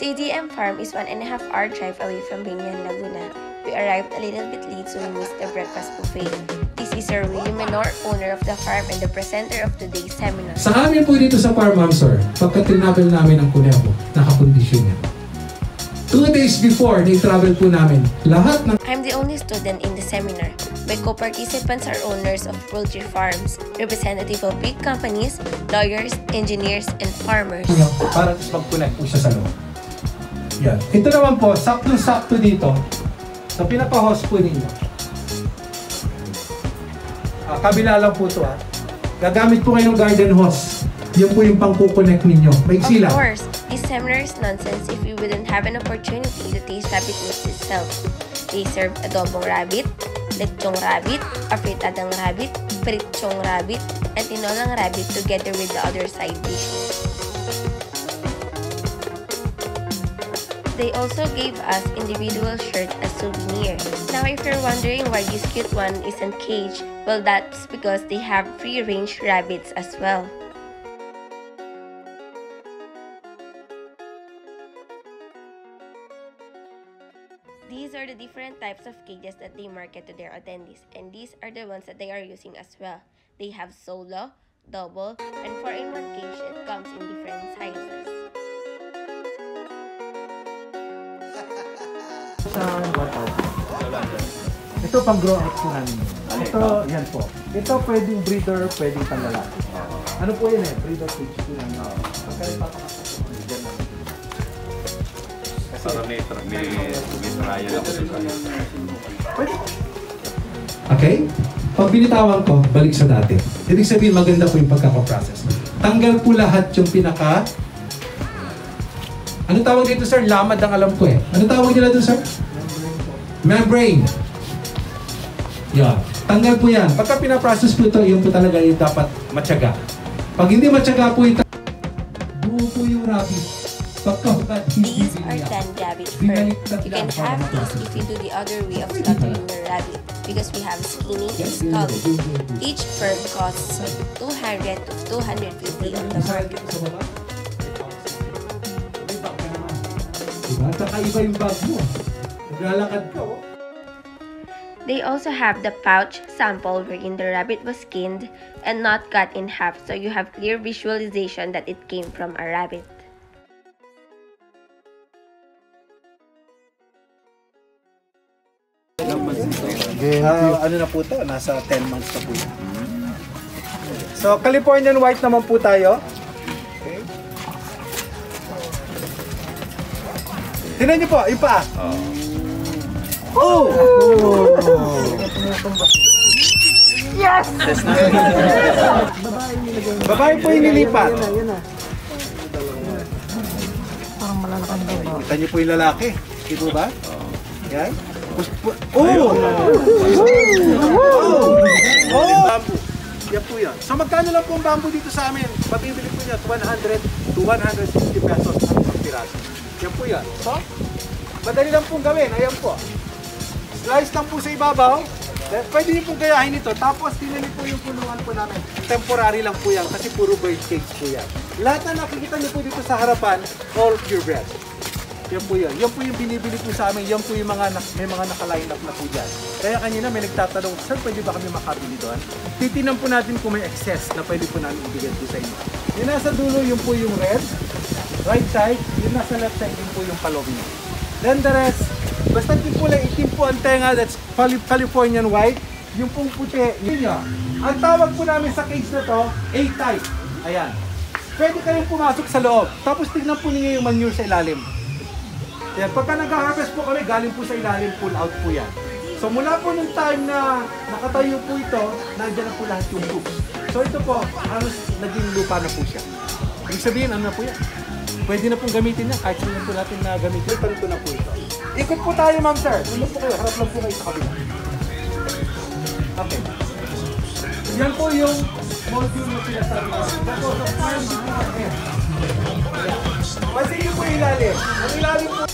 CDM Farm is 1.5-hour drive away from Binyan, Laguna. We arrived a little bit late so we missed the breakfast buffet. This is Sir Willie Menor, owner of the farm and the presenter of today's seminar. Sa amin po dito sa farm, ma'am sir, pagka tinabel namin ang kuneho, nakakondisyon niya. 2 days before, na-travel po namin lahat ng... I'm the only student in the seminar. My co-participants are owners of poultry farms, representative of big companies, lawyers, engineers, and farmers. Para mag-connect po siya sa loob. Yan. Ito naman po, saktong-sakto dito, sa pinaka-host po ninyo. Kabila lang po ito Gagamit po kayo ng garden hose. Yan po yung pang-connect ninyo. Maiksi lang. Of course, this seminar is nonsense if we wouldn't have an opportunity to taste rabbit meat itself. They serve adobong rabbit, lechong rabbit, afritadang rabbit, pritchong rabbit, and tinolang rabbit together with the other side dishes. They also gave us individual shirts as souvenir. Now if you're wondering why this cute one isn't caged, well that's because they have free-range rabbits as well. These are the different types of cages that they market to their attendees, and these are the ones that they are using as well. They have solo, double, and 4-in-1 cage that comes in different sizes. Ito pang grow out po namin. Ito, yan po. Ito pwedeng breeder, pwedeng panglalaki. Ano po yan breeder cage po namin. Pagkalit papakasok po dyan namin. Para may trial ako sa kanila. Pwede. Okay? Pag binitawan ko, balik sa dati. Ibig sabihin, maganda po yung pagkakaprocess. Tanggal po lahat yung pinaka... Ano tawag dito, sir? Lamad ang alam ko Ano tawag nila dito, sir? Membrane. Yan. Tanggal po yan. Pagka pinaprocess po ito, yun po talaga yung dapat matyaga. Pag hindi matyaga po ito, buo po yung rabbit. These are 10 rabbit fur. You can have these if you do the other way of slaughtering your rabbit because we have skinny and scally. Each fur costs 200 to 250 on the market. Diba? Saka iba yung bag mo. Naglalakad ka They also have the pouch sample wherein the rabbit was skinned and not cut in half so you have clear visualization that it came from a rabbit. Ano na po ito? Nasa 10 months na po yan. So, Californian White naman po tayo. Okay. Tingnan niyo po, yung paa. Oh! Yes! Babae po yung nilipat. Parang malalakang babae. Kita niyo po yung lalaki. Di po ba? Yan. Oh! Bamboo. Yan po yan. So magkano lang po ang bamboo dito sa amin? Mabibili po niya 100 to 150 pesos ang isang piraso. Yan po yan. So, madali lang pong gawin. Ayan po. Slice lang po sa ibabaw. Pwede niyo pong gayahin ito. Tapos tinili po yung kulungan po namin. Temporary lang po yan kasi puro bird cage po yan. Lahat na nakikita niyo po dito sa harapan, all purebred. Yan po yan. Yan po yung binibili po sa amin. Yan po yung may mga naka-line up na po dyan. Kaya kanina may nagtatanong, sir, pwede ba kami makabili doon? Titinan po natin kung may excess na pwede po namin ibigay po sa inyo. Yung nasa dulo, yun po yung red. Right side, yung nasa left side, yun po yung palomino. Then the rest, basta yung kulay itim po ang tenga, that's Californian White. Yung pong puti, yun yun. Ang tawag po namin sa cage na to, A-type. Ayan. Pwede kayong pumasok sa loob. Tapos tignan po ninyo yung manure sa ilalim. Yan, pagka nag-harvest po kami, galing po sa ilalim, pull out po yan. So mula po nung time na nakatayo po ito, nandiyan na po lahat yung hoops. So ito po, halos naging lupa na po siya. Ibig sabihin, ano na po yan? Pwede na pong gamitin yan, kahit sino po natin na gamitin. Ito na po ito. Ikot po tayo, ma'am sir. Tulog po kayo, harap lang po kayo sa kabila. Okay. Yan po yung module na sinasabi natin. Tapos, pasigil po yung ilalim. Ang ilalim po.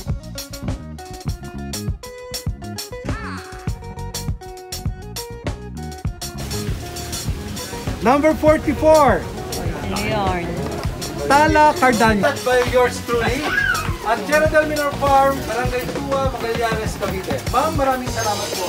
Number 44. Ayan. Tala Cardano. By yours truly. At Geraldine Minor Farm, Barangay Tua, Magallanes, Cavite. Ma'am, maraming salamat po.